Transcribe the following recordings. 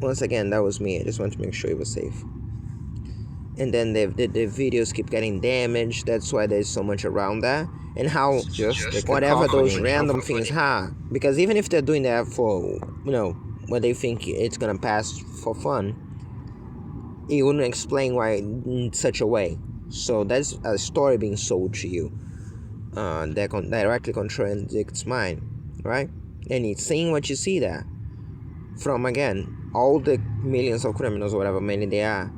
once again, that was me. I just want to make sure it was safe. And then the videos keep getting damaged. That's why there's so much around that. And how Just whatever those random things because even if they're doing that for, when they think it's gonna pass for fun, it wouldn't explain why in such a way. So that's a story being sold to you that directly contradicts mine, right? And it's saying what you see there from, again, all the millions of criminals or whatever many they are,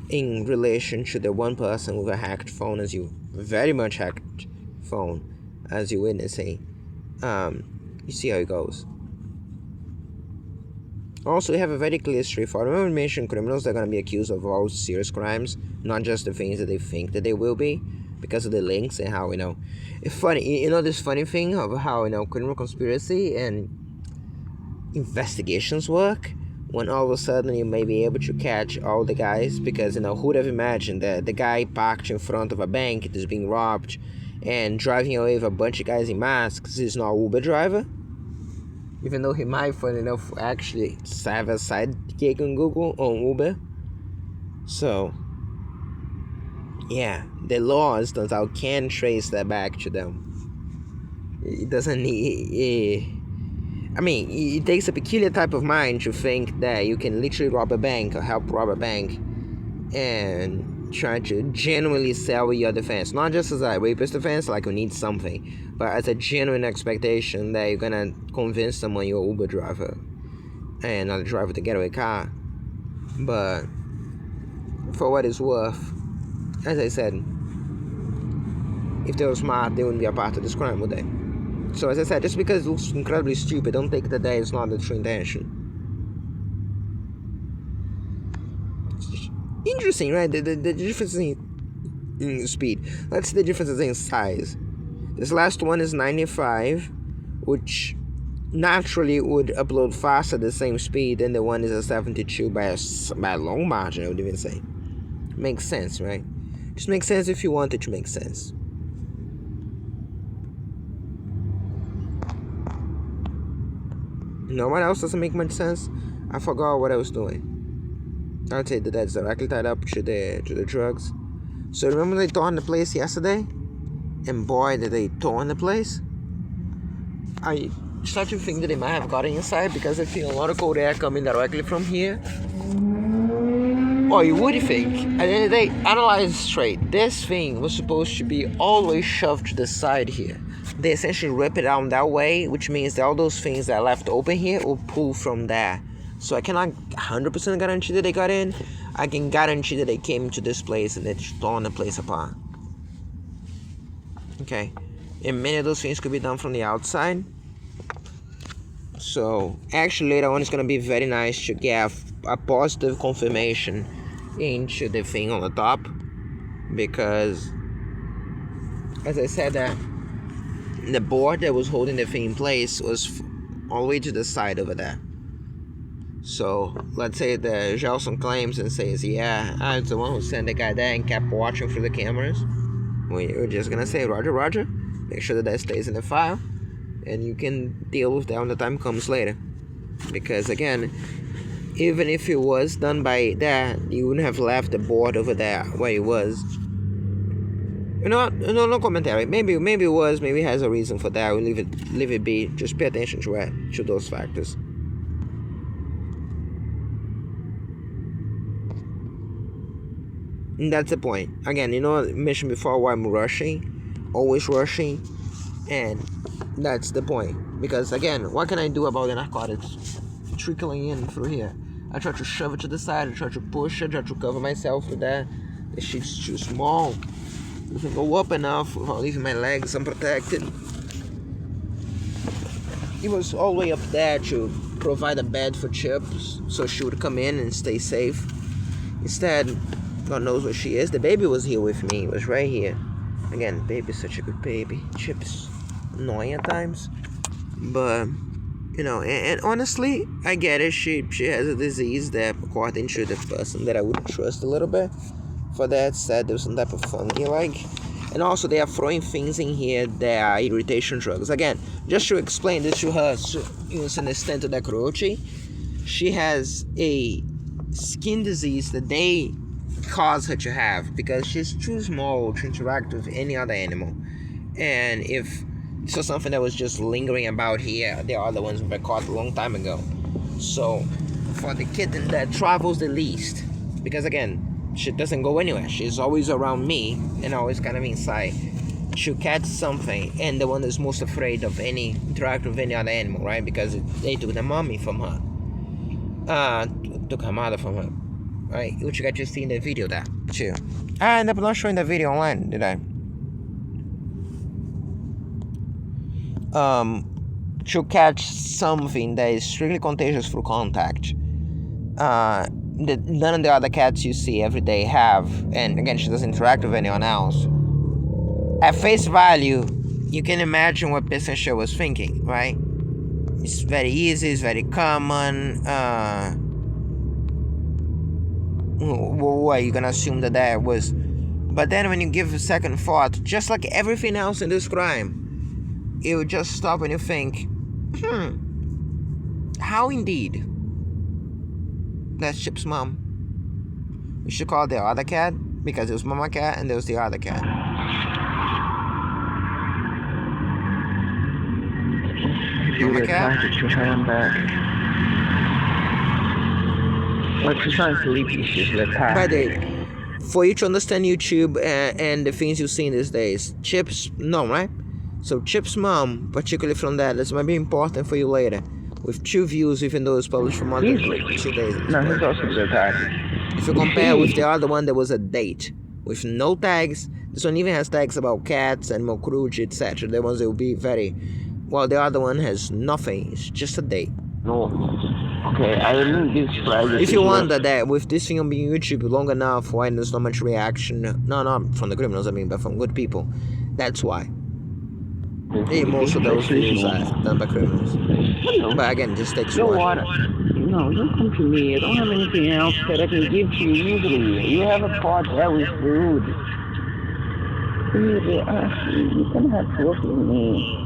in relation to the one person with a hacked phone, as you very much hacked phone, as you're witnessing. You see how it goes. Also, we have a very clear, straightforward. Remember, we mentioned criminals that are going to be accused of all serious crimes, not just the things that they think that they will be, because of the links and how, it's funny, this funny thing of how, criminal conspiracy and investigations work, when all of a sudden you may be able to catch all the guys, because, who would have imagined that the guy parked in front of a bank that's being robbed and driving away with a bunch of guys in masks is not an Uber driver? Even though he might, funny enough, actually have a side gig on Google, on Uber. So, yeah, the laws can trace that back to them. It doesn't need... it takes a peculiar type of mind to think that you can literally rob a bank or help rob a bank and try to genuinely sell your defense. Not just as a rapist defense, like you need something, but as a genuine expectation that you're gonna convince someone you're an Uber driver and not a driver of the getaway car. But for what it's worth, as I said, if they were smart, they wouldn't be a part of this crime, would they? So as I said, just because it looks incredibly stupid, don't think that is not the true intention. Interesting, right? The difference in speed. Let's see the differences in size. This last one is 95, which naturally would upload faster at the same speed, and the one is a 72 by a long margin, I would even say. Makes sense, right? Just makes sense if you want it to make sense. What else doesn't make much sense? I forgot what I was doing. I'd say that's directly tied up to the drugs. So remember they tore the place yesterday? And boy, did they tore the place. I start to think that they might have gotten inside, because I feel a lot of cold air coming directly from here. Or you would think. And then they analyze straight. This thing was supposed to be always shoved to the side here. They essentially rip it out that way, which means that all those things that are left open here will pull from there. So I cannot 100% guarantee that they got in. I can guarantee that they came to this place and they torn the place apart. Okay. And many of those things could be done from the outside. So actually later on it's going to be very nice to get a positive confirmation into the thing on the top. Because, as I said, the board that was holding the thing in place was all the way to the side over there. So let's say the Gelson claims and says, yeah, I was the one who sent the guy there and kept watching through the cameras. We're just gonna say, Roger, make sure that stays in the file, and you can deal with that when the time comes later. Because again, even if it was done by that, you wouldn't have left the board over there where it was. No commentary. Maybe it was. Maybe it has a reason for that. We'll leave it be. Just pay attention to those factors. And that's the point. Again, I mentioned before why I'm rushing, always rushing, and that's the point. Because again, what can I do about the narcotics trickling in through here? I try to shove it to the side. I try to push it. I try to cover myself with that. The shit's too small. It doesn't go up enough without leaving my legs unprotected. It was all the way up there to provide a bed for Chips, so she would come in and stay safe. Instead, God knows where she is. The baby was here with me. It was right here. Again, baby's such a good baby. Chips, annoying at times. But, and honestly, I get it. She has a disease that, according to the person that I would trust a little bit, for that said there was some type of fungi and also they are throwing things in here that are irritation drugs. Again, just to explain this to her, to an extent to the cruelty, she has a skin disease that they cause her to have because she's too small to interact with any other animal. And if so, something that was just lingering about here, there are other ones were caught a long time ago. So for the kitten that travels the least, because again, she doesn't go anywhere, she's always around me and always kind of inside, she'll catch something, and the one that's most afraid of any interact with any other animal, right? Because they took the mommy from her, took her mother from her, right? Which you got to see in the video there too. I ended up not showing the video online, did I? To catch something that is strictly contagious through contact, that none of the other cats you see every day have, and again, she doesn't interact with anyone else. At face value, you can imagine what Pessancher was thinking, right? It's very easy, it's very common. What are you gonna assume that was? But then when you give a second thought, just like everything else in this crime, you just stop and you think, how indeed? That's Chip's mom. We should call the other cat, because it was Mama Cat and there was the other cat. Mama Cat? She's trying back. Like she's trying to sleep, she's lethargic. By the way, for you to understand YouTube and the things you see in these days, Chip's, no, right? So Chip's mom, particularly from that, this might be important for you later. With 2 views, even though it's published for more than 2 days. No, he's also lethargic. If you compare with the other one, there was a date with no tags. This one even has tags about cats, animal cruelty, etc. The ones that will be very, well, the other one has nothing. It's just a date. No. Okay, I didn't describe it. If you wonder that with this thing on being YouTube long enough, why there's not much reaction, no, not from the criminals, I mean, but from good people, that's why. Most of those videos are done by criminals. But again, just takes one. Water. No, don't come to me. I don't have anything else that I can give to you easily. You have a pot that was food. Really, you're gonna have to work with me.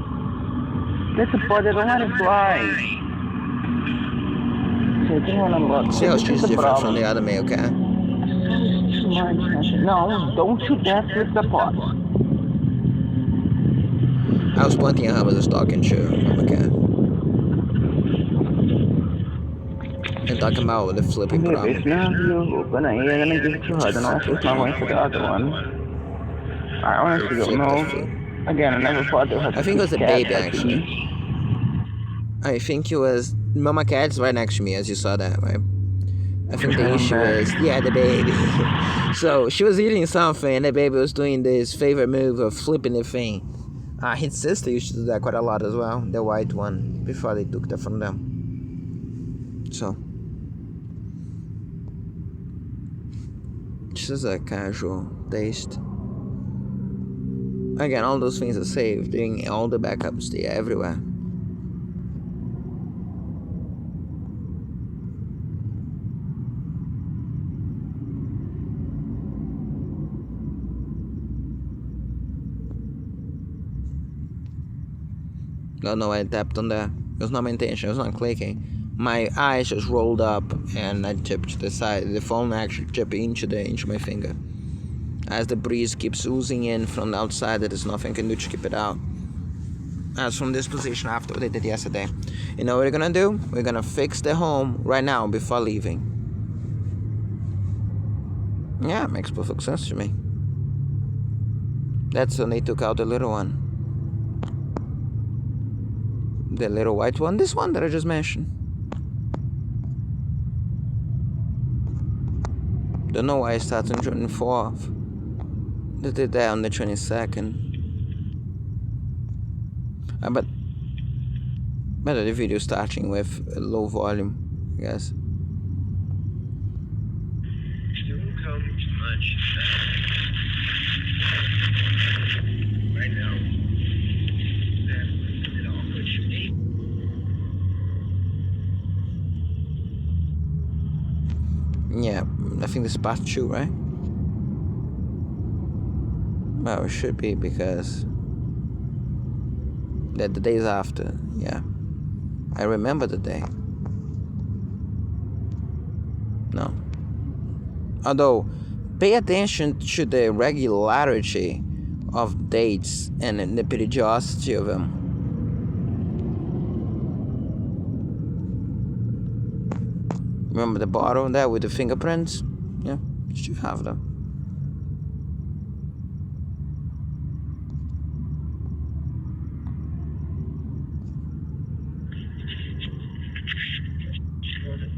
That's a pot that I don't want to fly. So I don't want to look. See how she's different from the other male cat? Too much. No, don't you dare flip the pot. I was pointing at her with a stalking shoe, Mama Cat. And talking about with the flipping problem. It's not you, but you're gonna give it to her, then also it's not going for the other one. I honestly don't know. Again, I never thought they had. I think it was a baby, actually. I think it was Mama Cat's right next to me, as you saw that, right? I think the issue was, yeah, the baby. So she was eating something, and the baby was doing this favorite move of flipping the thing. His sister used to do that quite a lot as well, the white one, before they took that from them. So, just a casual taste. Again, all those things are saved, doing all the backups, they are everywhere. Don't know why I tapped on there. It was not my intention, it was not clicking. My eyes just rolled up and I tipped to the side. The phone actually tipped into my finger. As the breeze keeps oozing in from the outside, there is nothing I can do to keep it out. As from this position after what they did yesterday. You know what we're gonna do? We're gonna fix the home right now before leaving. Yeah, it makes perfect sense to me. That's when they took out the little one. The little white one, this one that I just mentioned. Don't know why it starts on 24th. They did that on the 22nd. But the video starting with a low volume, I guess. There won't come much right now. Yeah, I think this is part 2, right? Well, it should be because the days after, yeah. I remember the day. Although, pay attention to the regularity of dates and the periodicity of them. Remember the bottle there with the fingerprints? Yeah, you should have them.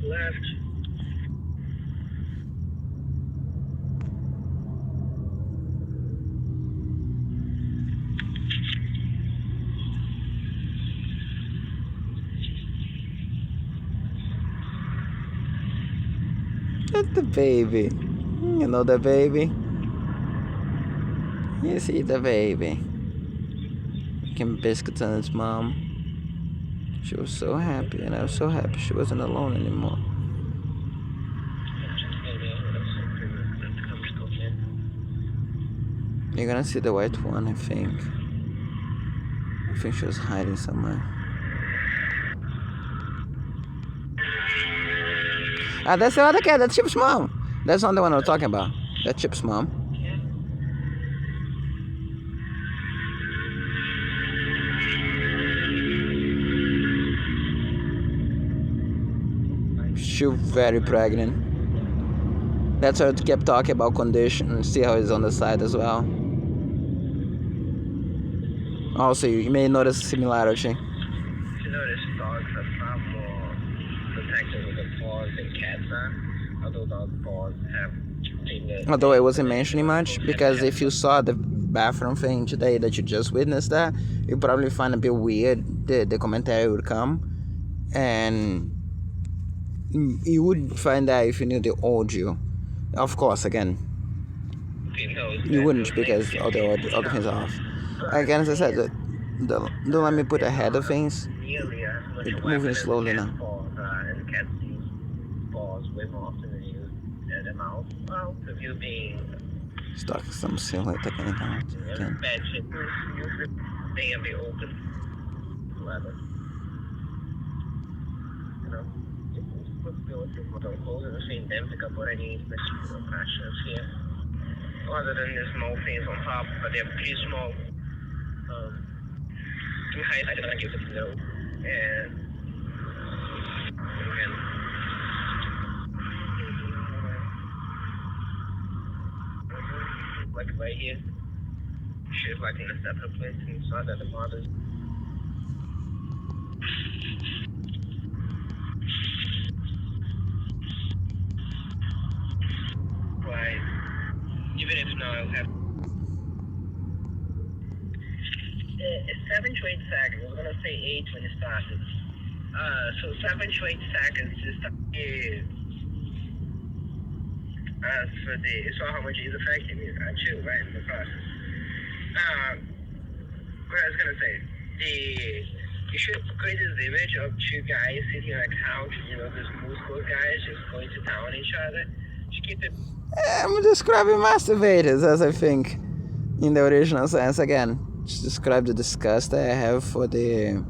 Left. That's the baby. You know the baby? You see the baby. Making biscuits on his mom. She was so happy, and I was so happy she wasn't alone anymore. You're gonna see the white one, I think. I think she was hiding somewhere. Ah, that's the other cat. That's Chip's mom. That's not the one I'm talking about. That's Chip's mom. She's very pregnant. That's why I kept talking about condition and see how he's on the side as well. Also, you may notice a similarity. If you notice, dogs are far more protected with the paws than cats are. Although dog paws have fingers. Although I wasn't mentioning much, because if you saw the bathroom thing today that you just witnessed that, you probably find a bit weird the commentary would come. And you would find that if you knew the audio. Of course, again, you wouldn't because all the things are off. Again, as I said, don't let me put ahead of things. It's moving slowly now. And cats use paws way more often than you the mouth. Well, if you being Stuck some silly taking it out. Again. bad shit, usually they can be open. Whatever. You know, então, coisas assim, idêntica, porém, special crashes here. Other than the small things on top, but they're pretty small. Too high, I don't give it to know. And again, like right here, she's like in a separate place inside of the mother's. Right. Even if now I'll have 7 to 8 seconds. I was gonna say 8 when it started. So 7 to 8 seconds to start. As for the, you saw how much it's affecting me too, right, in the process. What I was gonna say, you should create this image of 2 guys sitting on a couch, you know, these muscular guys just going to town on each other. Just keep it. I'm describing masturbators, as I think, in the original sense. Again, just describe the disgust that I have for this.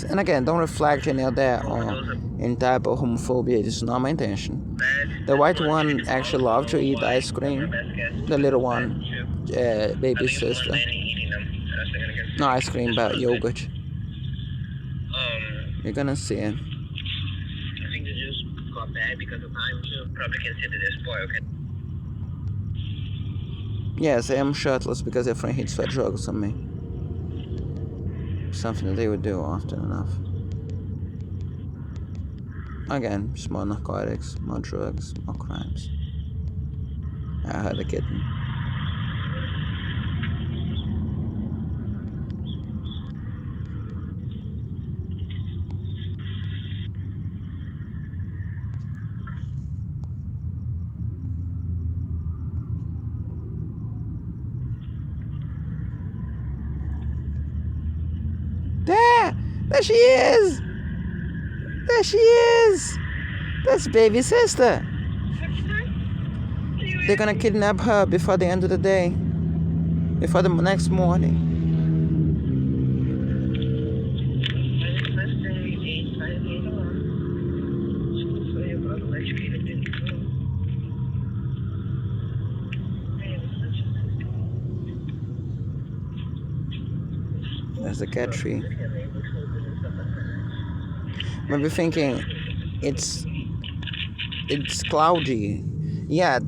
And again, don't reflect any of that on any type of homophobia. This is not my intention. The white one actually loved to eat ice cream. The little one, baby sister. No ice cream, but yogurt. You're gonna see it. I think the juice got bad because of time too. Probably consider this spoiled. Yes, I am shirtless because a friend hits for drugs on me. Something that they would do often enough. Again, just more narcotics, more drugs, more crimes. I had a kitten. There she is! There she is! That's baby sister. They're gonna kidnap her before the end of the day. Before the next morning. There's a cat tree. Maybe thinking it's cloudy. Yeah,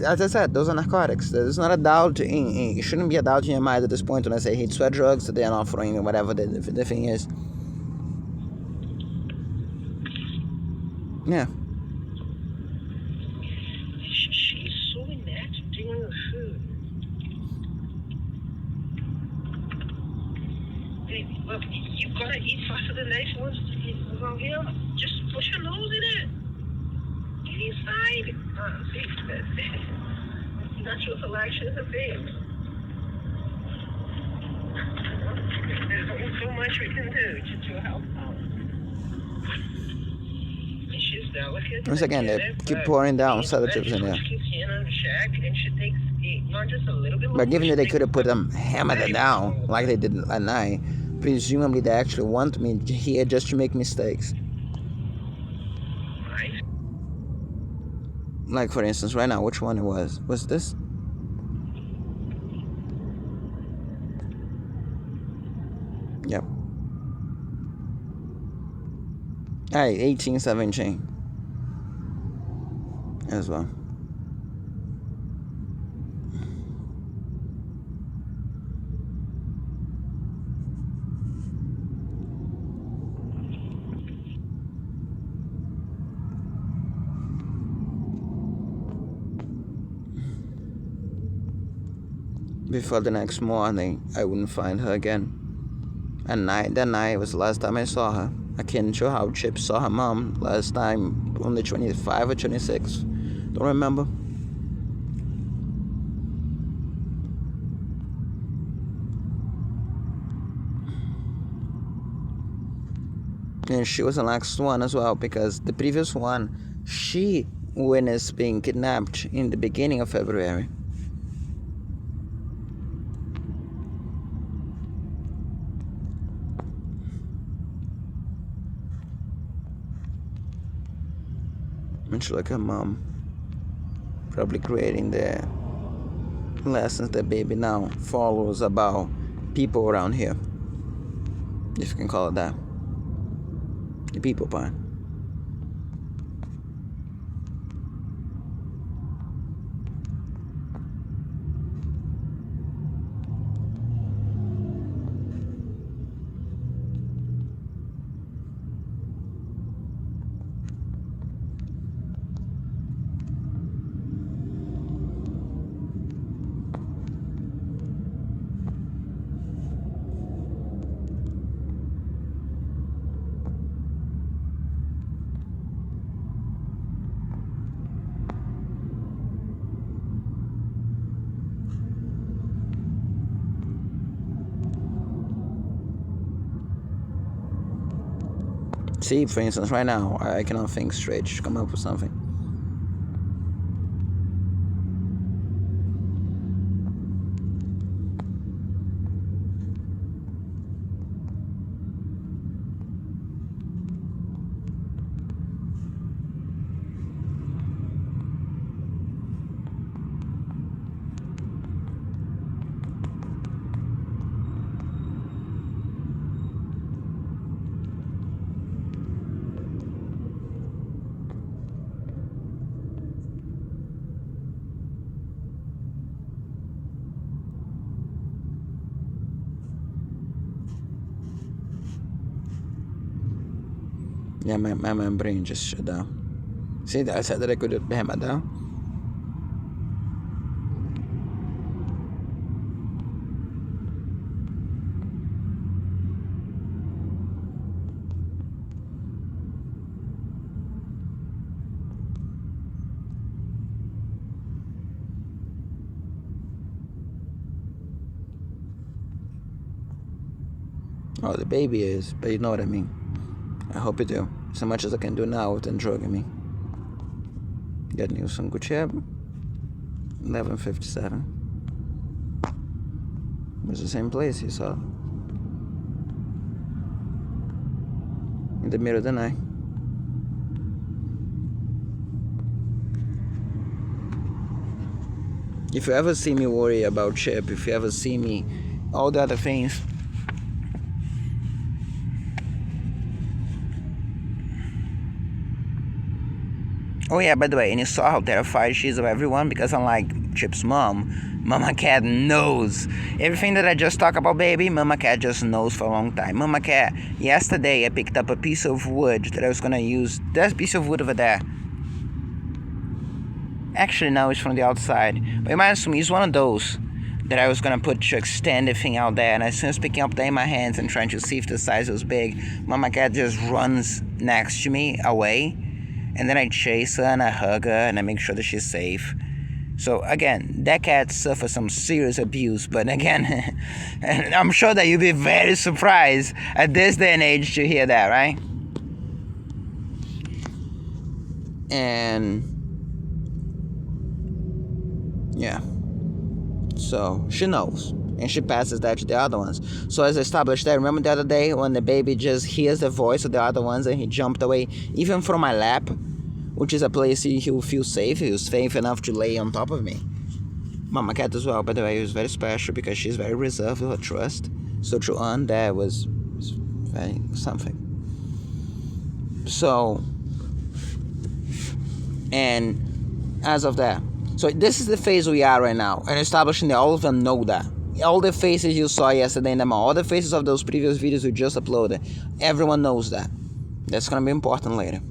as I said, those are narcotics. There's not a doubt it shouldn't be a doubt in your mind at this point when I say hate sweat drugs that they are offering whatever the thing is. Yeah. She's so inept doing the food. Hey, look, you gotta eat faster than the next ones. Around here, just push your nose in it. Get inside. See, natural selection is a thing. There's only so much we can do to help out. She's delicate. Once again, they keep pouring down sedatives in there. But given that they could have put them hammered it down like they did at night, presumably they actually want me here just to make mistakes. Like for instance, right now, which one it was? Was this? Yep. Alright, 1817 as well. Before the next morning, I wouldn't find her again. That night was the last time I saw her. I can't sure how Chip saw her mom last time, on the 25 or 26. Don't remember. And she was the last one as well, because the previous one, she witnessed being kidnapped in the beginning of February. Much like her mom, probably creating the lessons that baby now follows about people around here, if you can call it that. The people part. See, for instance, right now, I cannot think straight. Just come up with something. Yeah, my brain just shut down. See, I said that I could hammer down. Oh, the baby is, but you know what I mean. I hope you do. So much as I can do now without drugging me. Get news on Gucci. 11:57. It was the same place you saw. In the middle of the night. If you ever see me worry about Chip, if you ever see me, all the other things, Oh yeah, by the way, and you saw how terrified she is of everyone, because unlike Chip's mom, Mama Cat knows everything that I just talked about, baby. Mama Cat just knows for a long time. Mama Cat, yesterday I picked up a piece of wood that I was gonna use. That piece of wood over there. Actually, no, it's from the outside. But you might assume it's one of those that I was gonna put to extend the thing out there. And as soon as picking up that in my hands and trying to see if the size was big, Mama Cat just runs next to me away. And then I chase her and I hug her and I make sure that she's safe. So again, that cat suffers some serious abuse. But again, and I'm sure that you'll be very surprised at this day and age to hear that, right? And yeah, so she knows, and she passes that to the other ones. So as I established that, remember the other day when the baby just hears the voice of the other ones and he jumped away even from my lap, which is a place he will feel safe. He was safe enough to lay on top of me. Mama Cat as well, by the way, was very special because she's very reserved with her trust. So to earn that was very something. So, and as of that, so this is the phase we are right now, and establishing that all of them know that. All the faces you saw yesterday in the mall, all the faces of those previous videos we just uploaded, everyone knows that. That's gonna be important later.